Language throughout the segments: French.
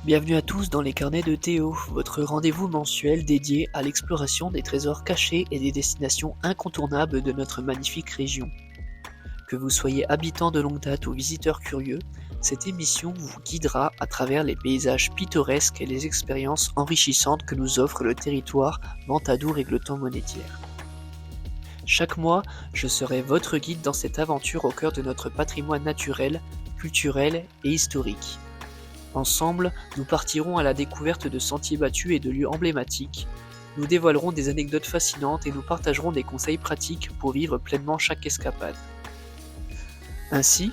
Bienvenue à tous dans les carnets de Théo, votre rendez-vous mensuel dédié à l'exploration des trésors cachés et des destinations incontournables de notre magnifique région. Que vous soyez habitant de longue date ou visiteur curieux, cette émission vous guidera à travers les paysages pittoresques et les expériences enrichissantes que nous offre le territoire Ventadour-Égletons-Monétiers. Chaque mois, je serai votre guide dans cette aventure au cœur de notre patrimoine naturel, culturel et historique. Ensemble, nous partirons à la découverte de sentiers battus et de lieux emblématiques. Nous dévoilerons des anecdotes fascinantes et nous partagerons des conseils pratiques pour vivre pleinement chaque escapade. Ainsi,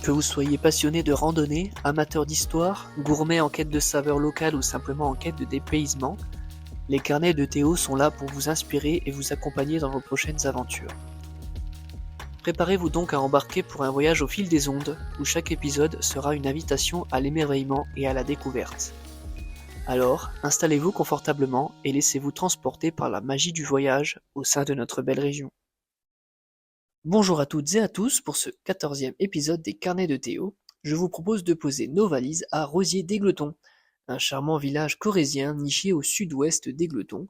que vous soyez passionné de randonnée, amateur d'histoire, gourmet en quête de saveurs locales ou simplement en quête de dépaysement, les carnets de Théo sont là pour vous inspirer et vous accompagner dans vos prochaines aventures. Préparez-vous donc à embarquer pour un voyage au fil des ondes, où chaque épisode sera une invitation à l'émerveillement et à la découverte. Alors, installez-vous confortablement et laissez-vous transporter par la magie du voyage au sein de notre belle région. Bonjour à toutes et à tous, pour ce 14e épisode des Carnets de Théo, je vous propose de poser nos valises à Rosiers d'Égletons, un charmant village corrézien niché au sud-ouest d'Égletons,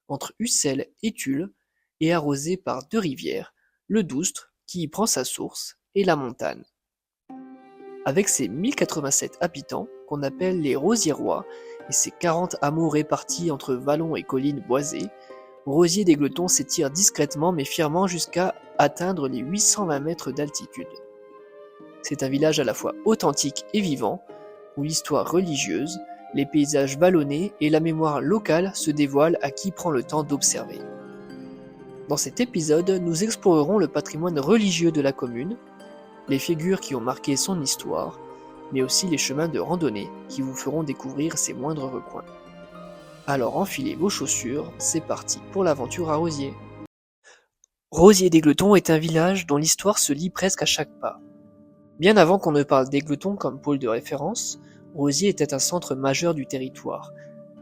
entre Ussel et Tulle, et arrosé par deux rivières, le Doustre, qui y prend sa source, et la Montagne. Avec ses 1087 habitants, qu'on appelle les Rosierois, et ses 40 hameaux répartis entre vallons et collines boisées, Rosiers d'Égletons s'étire discrètement mais fièrement jusqu'à atteindre les 820 mètres d'altitude. C'est un village à la fois authentique et vivant, où l'histoire religieuse, les paysages vallonnés et la mémoire locale se dévoilent à qui prend le temps d'observer. Dans cet épisode, nous explorerons le patrimoine religieux de la commune, les figures qui ont marqué son histoire, mais aussi les chemins de randonnée qui vous feront découvrir ses moindres recoins. Alors enfilez vos chaussures, c'est parti pour l'aventure à Rosiers. Rosiers d'Égletons est un village dont l'histoire se lit presque à chaque pas. Bien avant qu'on ne parle d'Égletons comme pôle de référence, Rosiers était un centre majeur du territoire,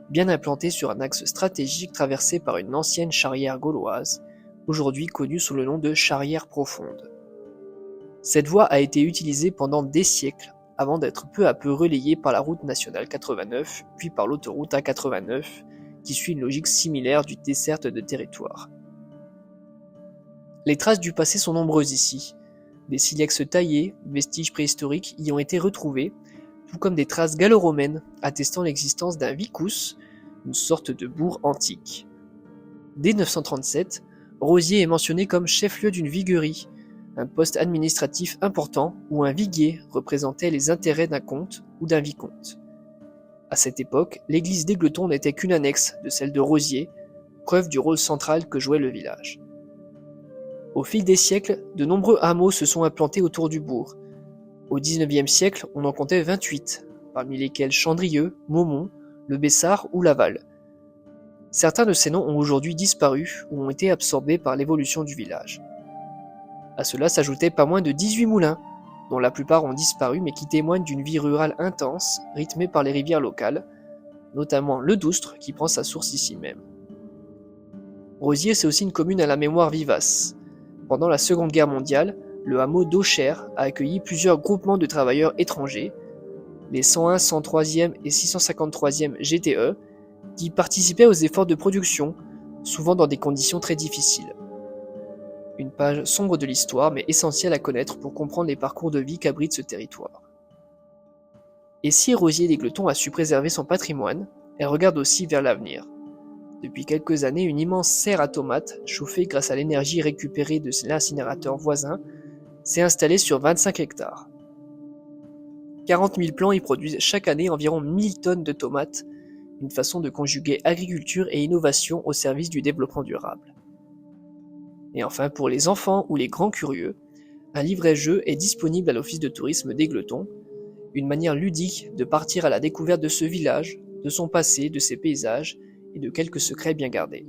bien implanté sur un axe stratégique traversé par une ancienne charrière gauloise, aujourd'hui connue sous le nom de charrière profonde. Cette voie a été utilisée pendant des siècles, avant d'être peu à peu relayée par la route nationale 89, puis par l'autoroute A89, qui suit une logique similaire du dessert de territoire. Les traces du passé sont nombreuses ici. Des silex taillés, vestiges préhistoriques, y ont été retrouvés, tout comme des traces gallo-romaines attestant l'existence d'un vicus, une sorte de bourg antique. Dès 937, Rosiers est mentionné comme chef-lieu d'une viguerie, un poste administratif important où un viguier représentait les intérêts d'un comte ou d'un vicomte. À cette époque, l'église d'Égletons n'était qu'une annexe de celle de Rosiers, preuve du rôle central que jouait le village. Au fil des siècles, de nombreux hameaux se sont implantés autour du bourg. Au XIXe siècle, on en comptait 28, parmi lesquels Chandrieux, Maumont, Le Bessard ou Laval. Certains de ces noms ont aujourd'hui disparu ou ont été absorbés par l'évolution du village. À cela s'ajoutaient pas moins de 18 moulins, dont la plupart ont disparu mais qui témoignent d'une vie rurale intense, rythmée par les rivières locales, notamment le Doustre qui prend sa source ici même. Rosiers, c'est aussi une commune à la mémoire vivace. Pendant la Seconde Guerre mondiale, le hameau d'Auchère a accueilli plusieurs groupements de travailleurs étrangers, les 101, 103e et 653e GTE, qui participaient aux efforts de production, souvent dans des conditions très difficiles. Une page sombre de l'histoire, mais essentielle à connaître pour comprendre les parcours de vie qu'abrite ce territoire. Et si Rosiers d'Égletons a su préserver son patrimoine, elle regarde aussi vers l'avenir. Depuis quelques années, une immense serre à tomates, chauffée grâce à l'énergie récupérée de l'incinérateur voisin, s'est installée sur 25 hectares. 40 000 plants y produisent chaque année environ 1000 tonnes de tomates, une façon de conjuguer agriculture et innovation au service du développement durable. Et enfin, pour les enfants ou les grands curieux, un livret-jeu est disponible à l'office de tourisme d'Égletons, une manière ludique de partir à la découverte de ce village, de son passé, de ses paysages et de quelques secrets bien gardés.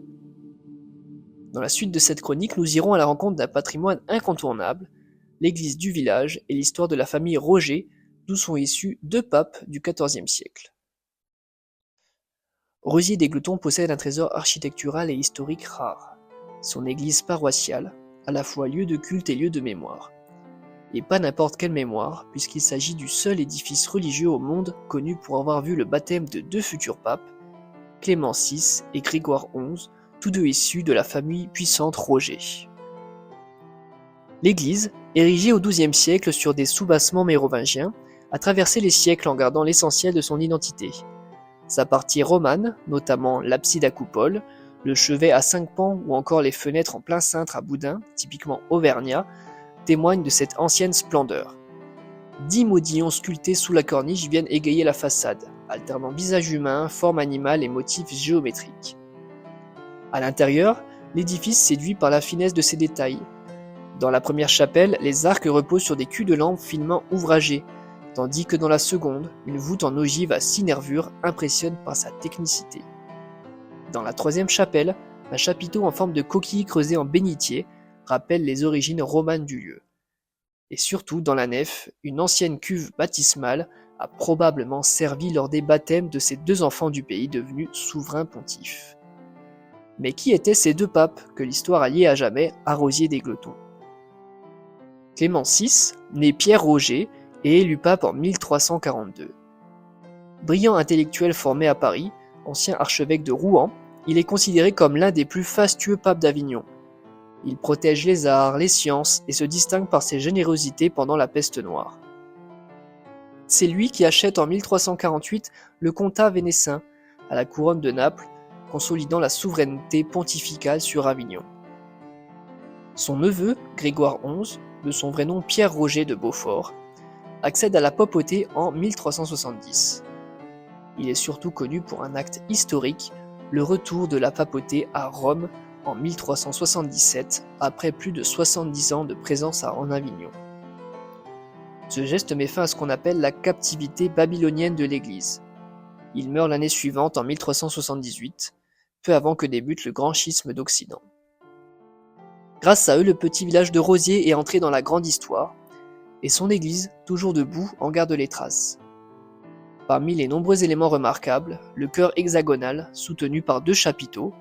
Dans la suite de cette chronique, nous irons à la rencontre d'un patrimoine incontournable, l'église du village et l'histoire de la famille Roger, d'où sont issus deux papes du XIVe siècle. Rosiers d'Égletons possède un trésor architectural et historique rare, son église paroissiale, à la fois lieu de culte et lieu de mémoire. et pas n'importe quelle mémoire, puisqu'il s'agit du seul édifice religieux au monde connu pour avoir vu le baptême de 2 futurs papes, Clément VI et Grégoire XI, tous deux issus de la famille puissante Roger. L'église, érigée au XIIe siècle sur des soubassements mérovingiens, a traversé les siècles en gardant l'essentiel de son identité. Sa partie romane, notamment l'abside à coupole, le chevet à 5 pans ou encore les fenêtres en plein cintre à boudin, typiquement auvergnat, témoignent de cette ancienne splendeur. 10 modillons sculptés sous la corniche viennent égayer la façade, alternant visage humain, forme animale et motifs géométriques. À l'intérieur, l'édifice séduit par la finesse de ses détails. Dans la première chapelle, les arcs reposent sur des culs de lampe finement ouvragés, tandis que dans la seconde, une voûte en ogive à 6 nervures impressionne par sa technicité. Dans la troisième chapelle, un chapiteau en forme de coquille creusée en bénitier rappelle les origines romanes du lieu. Et surtout, dans la nef, une ancienne cuve baptismale a probablement servi lors des baptêmes de ces 2 enfants du pays devenus souverains pontifes. Mais qui étaient ces 2 papes que l'histoire a liés à jamais à Rosiers-des-Gletons ? Clément VI, né Pierre Roger, est élu pape en 1342. Brillant intellectuel formé à Paris, ancien archevêque de Rouen, il est considéré comme l'un des plus fastueux papes d'Avignon. Il protège les arts, les sciences et se distingue par ses générosités pendant la peste noire. C'est lui qui achète en 1348 le comtat vénécin à la couronne de Naples, consolidant la souveraineté pontificale sur Avignon. Son neveu, Grégoire XI, de son vrai nom Pierre Roger de Beaufort, accède à la papauté en 1370. Il est surtout connu pour un acte historique, le retour de la papauté à Rome en 1377, après plus de 70 ans de présence en Avignon. Ce geste met fin à ce qu'on appelle la captivité babylonienne de l'Église. Il meurt l'année suivante en 1378, peu avant que débute le grand schisme d'Occident. Grâce à eux, le petit village de Rosiers est entré dans la grande histoire, et son église, toujours debout, en garde les traces. Parmi les nombreux éléments remarquables, le chœur hexagonal, soutenu par 2 chapiteaux,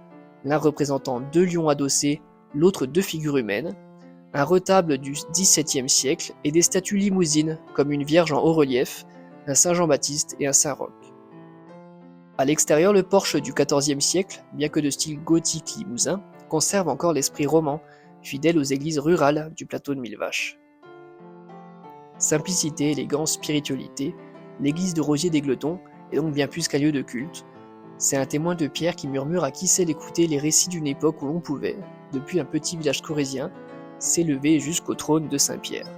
l'un représentant 2 lions adossés, l'autre 2 figures humaines, un retable du XVIIe siècle et des statues limousines, comme une Vierge en haut relief, un Saint Jean-Baptiste et un Saint Roch. À l'extérieur, le porche du XIVe siècle, bien que de style gothique limousin, conserve encore l'esprit roman, fidèle aux églises rurales du plateau de Millevaches. Simplicité, élégance, spiritualité, l'église de Rosiers-des-Gletons est donc bien plus qu'un lieu de culte. C'est un témoin de pierre qui murmure à qui sait l'écouter les récits d'une époque où l'on pouvait, depuis un petit village corrézien, s'élever jusqu'au trône de Saint-Pierre.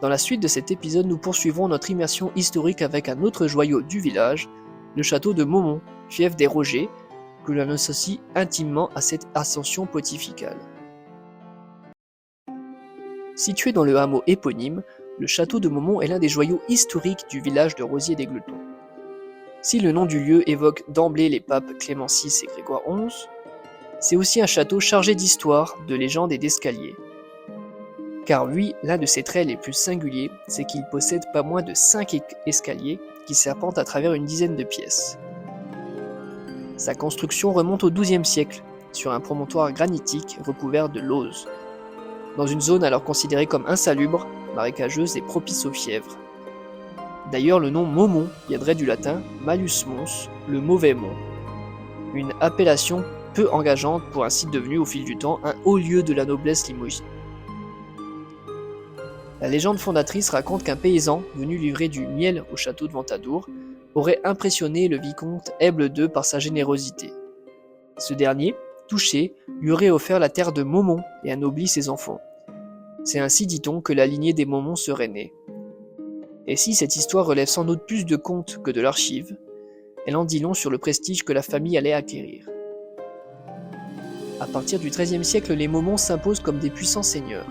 Dans la suite de cet épisode, nous poursuivrons notre immersion historique avec un autre joyau du village, le château de Maumont, fief des Roger, que l'on associe intimement à cette ascension pontificale. Situé dans le hameau éponyme, le château de Maumont est l'un des joyaux historiques du village de Rosiers-des-Gletons. Si le nom du lieu évoque d'emblée les papes Clément VI et Grégoire XI, c'est aussi un château chargé d'histoire, de légendes et d'escaliers. Car lui, l'un de ses traits les plus singuliers, c'est qu'il possède pas moins de 5 escaliers qui serpentent à travers une dizaine de pièces. Sa construction remonte au XIIe siècle, sur un promontoire granitique recouvert de lauze, dans une zone alors considérée comme insalubre, marécageuse et propice aux fièvres. D'ailleurs, le nom Maumont viendrait du latin Malus Mons, le mauvais mont, une appellation peu engageante pour un site devenu au fil du temps un haut lieu de la noblesse limousine. La légende fondatrice raconte qu'un paysan, venu livrer du miel au château de Ventadour, aurait impressionné le vicomte Èble II par sa générosité. Ce dernier, touché, lui aurait offert la terre de Maumont et anobli ses enfants. C'est ainsi, dit-on, que la lignée des Maumont serait née. Et si cette histoire relève sans doute plus de contes que de l'archive, elle en dit long sur le prestige que la famille allait acquérir. À partir du XIIIe siècle, les Maumont s'imposent comme des puissants seigneurs.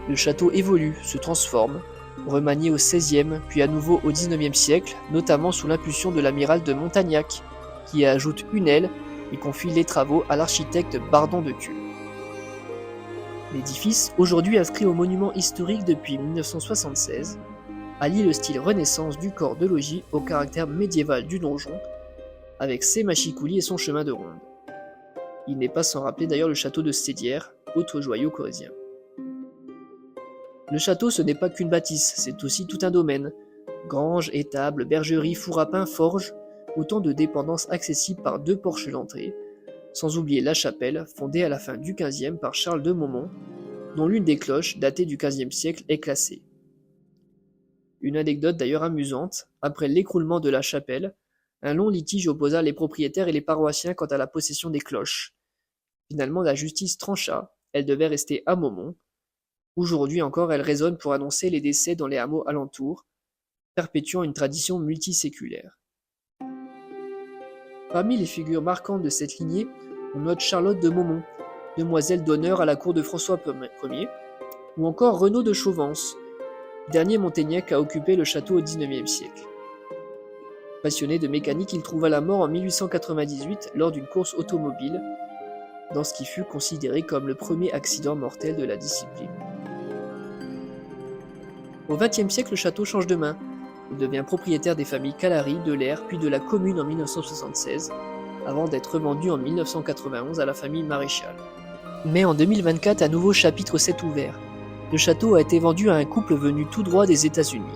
Le château évolue, se transforme, remanié au XVIe, puis à nouveau au XIXe siècle, notamment sous l'impulsion de l'amiral de Montagnac, qui y ajoute une aile et confie les travaux à l'architecte Bardon de Cueux. L'édifice, aujourd'hui inscrit au monument historique depuis 1976, allie le style Renaissance du corps de logis au caractère médiéval du donjon, avec ses machicoulis et son chemin de ronde. Il n'est pas sans rappeler d'ailleurs le château de Sédières, autre joyau corrézien. Le château, ce n'est pas qu'une bâtisse, c'est aussi tout un domaine. Grange, étable, bergerie, four à pain, forge, autant de dépendances accessibles par 2 porches d'entrée, sans oublier la chapelle, fondée à la fin du XVe par Charles de Maumont, dont l'une des cloches, datée du XVe siècle, est classée. Une anecdote d'ailleurs amusante, après l'écroulement de la chapelle, un long litige opposa les propriétaires et les paroissiens quant à la possession des cloches. Finalement, la justice trancha, elles devaient rester à Maumont. Aujourd'hui encore, elles résonnent pour annoncer les décès dans les hameaux alentours, perpétuant une tradition multiséculaire. Parmi les figures marquantes de cette lignée, on note Charlotte de Maumont, demoiselle d'honneur à la cour de François Ier, ou encore Renaud de Chauvence, dernier Montaignac à occuper le château au XIXe siècle. Passionné de mécanique, il trouva la mort en 1898 lors d'une course automobile, dans ce qui fut considéré comme le premier accident mortel de la discipline. Au XXe siècle, le château change de main. Il devient propriétaire des familles Calary, de l'Air, puis de la commune en 1976, avant d'être revendu en 1991 à la famille Maréchal. Mais en 2024, un nouveau chapitre s'est ouvert. Le château a été vendu à un couple venu tout droit des États-Unis.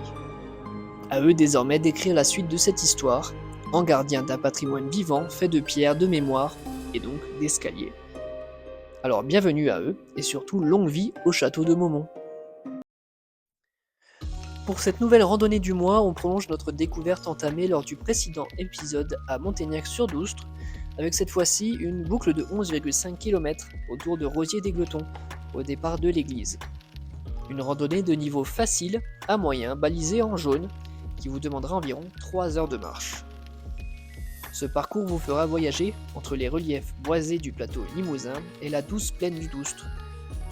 À eux désormais d'écrire la suite de cette histoire, en gardien d'un patrimoine vivant fait de pierres, de mémoire et donc d'escaliers. Alors bienvenue à eux et surtout longue vie au château de Maumont. Pour cette nouvelle randonnée du mois, on prolonge notre découverte entamée lors du précédent épisode à Montaignac-sur-Doustre, avec cette fois-ci une boucle de 11,5 km autour de Rosiers-des-Gletons, au départ de l'église. Une randonnée de niveau facile à moyen, balisée en jaune, qui vous demandera environ 3 heures de marche. Ce parcours vous fera voyager entre les reliefs boisés du plateau limousin et la douce plaine du Doustre,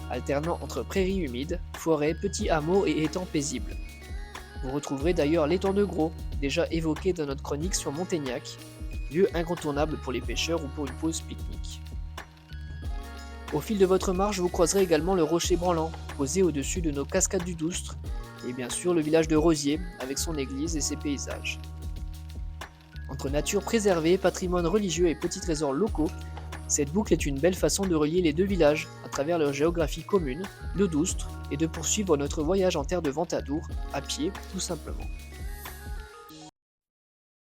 alternant entre prairies humides, forêts, petits hameaux et étangs paisibles. Vous retrouverez d'ailleurs l'étang de Gros, déjà évoqué dans notre chronique sur Montaignac, lieu incontournable pour les pêcheurs ou pour une pause pique-nique. Au fil de votre marche, vous croiserez également le rocher branlant, posé au-dessus de nos cascades du Doustre, et bien sûr le village de Rosiers, avec son église et ses paysages. Entre nature préservée, patrimoine religieux et petits trésors locaux, cette boucle est une belle façon de relier les deux villages à travers leur géographie commune, le Doustre, et de poursuivre notre voyage en terre de Ventadour, à pied tout simplement.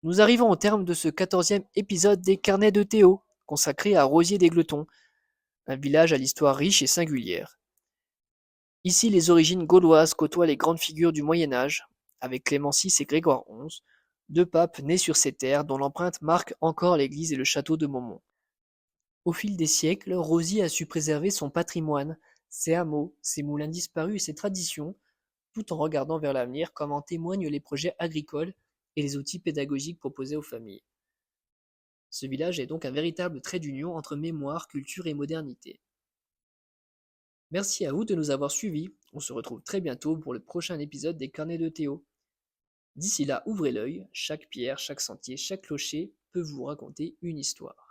Nous arrivons au terme de ce 14e épisode des Carnets de Théo, consacré à Rosiers-des-Gletons, un village à l'histoire riche et singulière. Ici, les origines gauloises côtoient les grandes figures du Moyen-Âge, avec Clément VI et Grégoire XI, deux papes nés sur ces terres dont l'empreinte marque encore l'église et le château de Maumont. Au fil des siècles, Rosiers a su préserver son patrimoine, ses hameaux, ses moulins disparus et ses traditions, tout en regardant vers l'avenir comme en témoignent les projets agricoles et les outils pédagogiques proposés aux familles. Ce village est donc un véritable trait d'union entre mémoire, culture et modernité. Merci à vous de nous avoir suivis, on se retrouve très bientôt pour le prochain épisode des Carnets de Théo. D'ici là, ouvrez l'œil, chaque pierre, chaque sentier, chaque clocher peut vous raconter une histoire.